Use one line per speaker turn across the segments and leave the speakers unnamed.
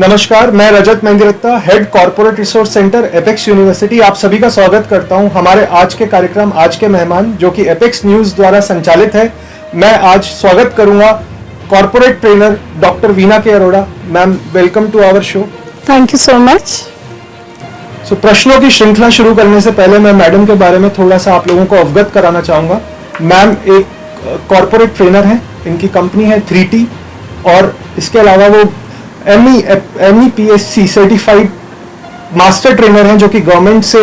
नमस्कार, मैं Rajat Mehndiratta, head corporate resource centre Apex University. आप सभी का स्वागत करता हूं हमारे आज के कार्यक्रम आज के मेहमान जो कि एपेक्स न्यूज़ द्वारा संचालित है। मैं आज स्वागत करूंगा corporate trainer doctor Veena K Arora. Ma'am, welcome to our show.
Thank you so much.
So प्रश्नों की श्रृंखला शुरू करने से पहले मैं मैडम के बारे में थोड़ा सा आप लोगों को अवगत कराना चाहूँगा। मैम एक कॉर्पोरेट ट्रेनर हैं, इनकी कंपनी है 3T और इसके अलावा वो MEPSC सर्टिफाइड मास्टर ट्रेनर हैं जो कि गवर्नमेंट से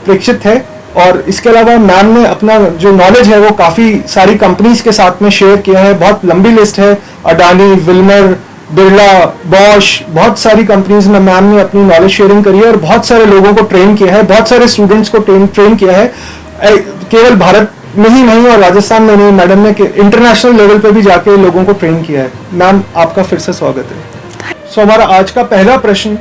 प्रेक्षित है। और इसके अलावा मैम ने अपना जो नॉलेज है वो काफ़ी सारी कंपनीज के साथ में शेयर किया है। बहुत लंबी लिस्ट है, अडानी, विल्मर, बिरला, बॉश, बहुत सारी कंपनीज में मैम ने अपनी नॉलेज शेयरिंग करी है और बहुत सारे लोगों को ट्रेन किया है, बहुत सारे स्टूडेंट्स को ट्रेन किया है। केवल भारत में ही नहीं और राजस्थान में नहीं, मैडम ने इंटरनेशनल लेवल पे भी जाके लोगों को ट्रेन किया है। मैम, आपका फिर से स्वागत है। सो हमारा आज का पहला प्रश्न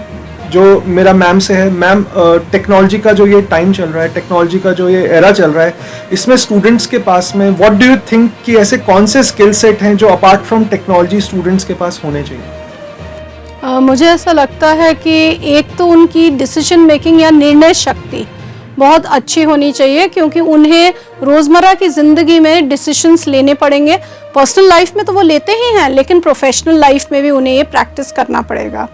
जो मेरा मैम से है, मैम टेक्नोलॉजी का जो ये टाइम चल रहा है, टेक्नोलॉजी का जो ये एरा चल रहा है, इसमें स्टूडेंट्स के पास में व्हाट डू यू थिंक कि ऐसे कौन से स्किल सेट हैं जो अपार्ट फ्रॉम टेक्नोलॉजी स्टूडेंट्स के पास होने चाहिए?
मुझे ऐसा लगता है कि एक तो उनकी डिसीजन मेकिंग या निर्णय शक्ति बहुत अच्छी होनी चाहिए, क्योंकि उन्हें रोज़मर्रा की ज़िंदगी में डिसीजंस लेने पड़ेंगे। पर्सनल लाइफ में तो वो लेते ही हैं, लेकिन प्रोफेशनल लाइफ में भी उन्हें ये प्रैक्टिस करना पड़ेगा।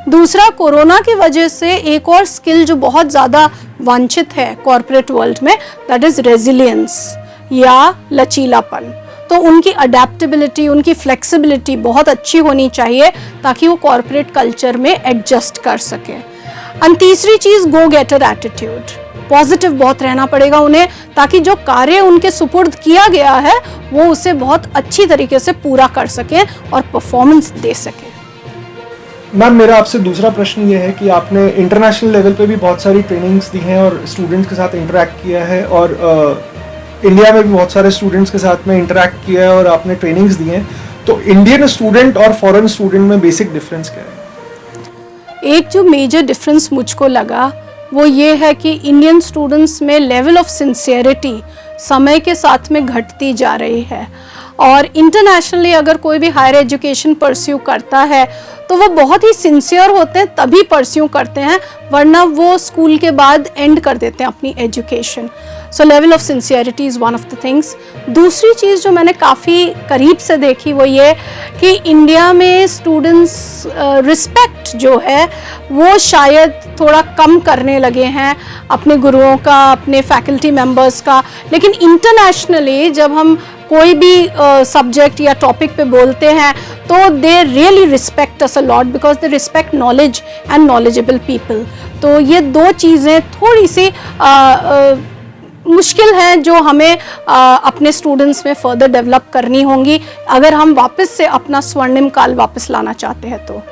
दूसरा, कोरोना की वजह से एक और स्किल जो बहुत ज़्यादा वांछित है कॉर्पोरेट वर्ल्ड में, दैट इज़ रेजिलियंस या लचीलापन। तो उनकी अडेप्टेबिलिटी, उनकी फ्लेक्सिबिलिटी बहुत अच्छी होनी चाहिए ताकि वो कॉर्पोरेट कल्चर में एडजस्ट कर सकें। और तीसरी चीज़, गो गेटर एटीट्यूड, पॉजिटिव बहुत रहना पड़ेगा उन्हें, ताकि जो कार्य उनके सुपुर्द किया गया है वो उसे बहुत अच्छी तरीके से पूरा कर सकें और परफॉर्मेंस दे सकें।
मैम, मेरा आपसे दूसरा प्रश्न ये है कि आपने इंटरनेशनल लेवल पे भी बहुत सारी ट्रेनिंग्स दी हैं और स्टूडेंट्स के साथ इंटरेक्ट किया है और इंडिया में भी बहुत सारे स्टूडेंट्स के साथ में इंटरेक्ट किया है और आपने ट्रेनिंग्स दी हैं। तो इंडियन स्टूडेंट और फॉरेन स्टूडेंट में बेसिक डिफरेंस क्या है?
एक जो मेजर डिफरेंस मुझको लगा वो ये है कि इंडियन स्टूडेंट्स में लेवल ऑफ सिंसियरिटी समय के साथ में घटती जा रही है। और इंटरनेशनली अगर कोई भी हायर एजुकेशन परस्यू करता है तो वो बहुत ही सिंसियर होते हैं, तभी परस्यू करते हैं, वरना वो स्कूल के बाद एंड कर देते हैं अपनी education. So level of sincerity is one of the things. दूसरी चीज़ जो मैंने काफ़ी करीब से देखी वो ये कि इंडिया में स्टूडेंट्स रिस्पेक्ट जो है वो शायद थोड़ा कम करने लगे हैं अपने गुरुओं का, अपने फैकल्टी मेंबर्स का। लेकिन इंटरनेशनली जब हम कोई भी सब्जेक्ट या टॉपिक पे बोलते हैं तो they really respect us a lot because they respect knowledge and knowledgeable people. तो ये दो चीज़ें थोड़ी सी मुश्किल है जो हमें अपने स्टूडेंट्स में फर्दर डेवलप करनी होंगी अगर हम वापस से अपना स्वर्णिम काल वापस लाना चाहते हैं तो।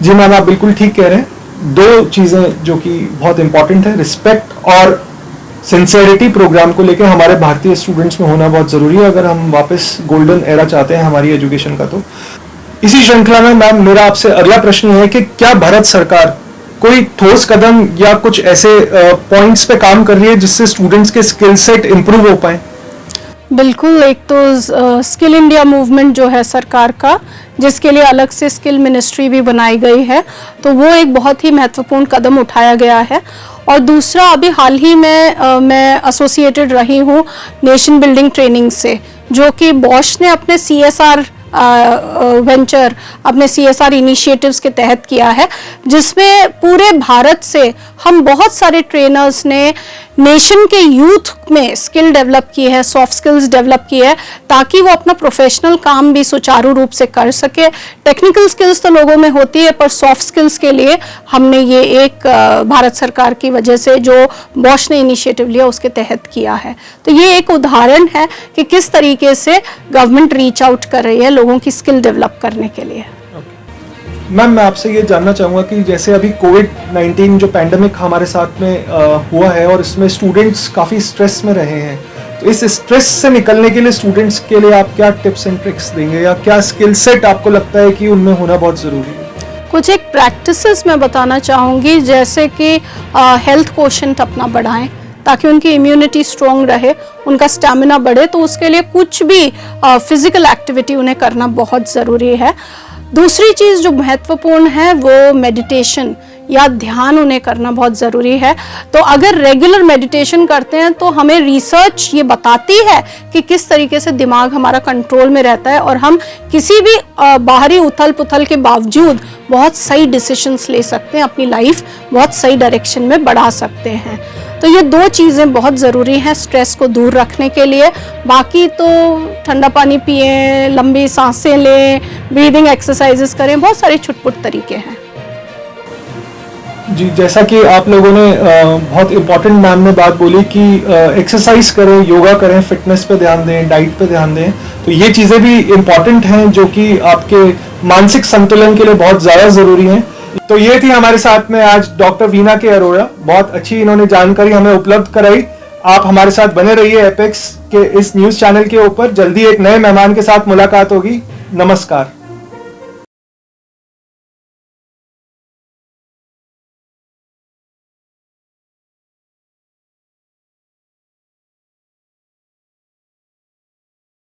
जी मैम, आप बिल्कुल ठीक कह रहे हैं। दो चीज़ें जो कि बहुत इंपॉर्टेंट है, रिस्पेक्ट और सिंसियरिटी प्रोग्राम को लेकर हमारे भारतीय स्टूडेंट्स में होना बहुत ज़रूरी है अगर हम वापस गोल्डन एरा चाहते हैं हमारी एजुकेशन का। तो इसी श्रृंखला में मैम मेरा आपसे अगला प्रश्न है कि क्या भारत सरकार कोई ठोस कदम या कुछ ऐसे पॉइंट्स पे काम कर रही है जिससे स्टूडेंट्स के स्किल सेट इम्प्रूव हो पाए?
बिल्कुल। एक तो स्किल इंडिया मूवमेंट जो है सरकार का, जिसके लिए अलग से स्किल मिनिस्ट्री भी बनाई गई है, तो वो एक बहुत ही महत्वपूर्ण कदम उठाया गया है। और दूसरा, अभी हाल ही में मैं एसोसिएटेड रही हूँ नेशन बिल्डिंग ट्रेनिंग से, जो कि बॉश ने अपने CSR वेंचर, अपने CSR इनिशिएटिव्स के तहत किया है, जिसमें पूरे भारत से हम बहुत सारे ट्रेनर्स ने नेशन के यूथ में स्किल डेवलप की है, सॉफ्ट स्किल्स डेवलप की है, ताकि वो अपना प्रोफेशनल काम भी सुचारू रूप से कर सके। टेक्निकल स्किल्स तो लोगों में होती है, पर सॉफ्ट स्किल्स के लिए हमने ये एक भारत सरकार की वजह से जो बॉश ने इनिशिएटिव लिया उसके तहत किया है। तो ये एक उदाहरण है कि किस तरीके से गवर्नमेंट रीच आउट कर रही है लोगों की स्किल डेवलप करने के लिए।
मैम, मैं आपसे ये जानना चाहूँगा कि जैसे अभी कोविड-19 जो पैंडेमिक हमारे साथ में हुआ है और इसमें स्टूडेंट्स काफ़ी स्ट्रेस में रहे हैं, तो इस स्ट्रेस से निकलने के लिए स्टूडेंट्स के लिए आप क्या टिप्स एंड ट्रिक्स देंगे या क्या स्किल सेट आपको लगता है कि उनमें होना बहुत ज़रूरी है?
कुछ एक प्रैक्टिसेस मैं बताना चाहूँगी, जैसे कि हेल्थ कोशेंट अपना बढ़ाएं ताकि उनकी इम्यूनिटी स्ट्रॉन्ग रहे, उनका स्टैमिना बढ़े। तो उसके लिए कुछ भी फिजिकल एक्टिविटी उन्हें करना बहुत ज़रूरी है। दूसरी चीज़ जो महत्वपूर्ण है वो मेडिटेशन या ध्यान उन्हें करना बहुत ज़रूरी है। तो अगर रेगुलर मेडिटेशन करते हैं तो हमें रिसर्च ये बताती है कि किस तरीके से दिमाग हमारा कंट्रोल में रहता है और हम किसी भी बाहरी उथल पुथल के बावजूद बहुत सही डिसीजंस ले सकते हैं, अपनी लाइफ बहुत सही डायरेक्शन में बढ़ा सकते हैं। तो ये दो चीज़ें बहुत ज़रूरी हैं स्ट्रेस को दूर रखने के लिए। बाकी तो ठंडा पानी पिएं, लंबी सांसें लें, ब्रीदिंग एक्सरसाइजेस करें, बहुत सारे छुटपुट तरीके हैं।
जी, जैसा कि आप लोगों ने बहुत इम्पोर्टेंट मैम ने बात बोली कि एक्सरसाइज करें, योगा करें, फिटनेस पे ध्यान दें, डाइट पे ध्यान दें, तो ये चीज़ें भी इम्पोर्टेंट हैं जो कि आपके मानसिक संतुलन के लिए बहुत ज़्यादा ज़रूरी हैं। तो ये थी हमारे साथ में आज डॉक्टर वीना के अरोड़ा, बहुत अच्छी इन्होंने जानकारी हमें उपलब्ध कराई। आप हमारे साथ बने रहिए एपेक्स के इस न्यूज़ चैनल के ऊपर। जल्दी एक नए मेहमान के साथ मुलाकात होगी। नमस्कार।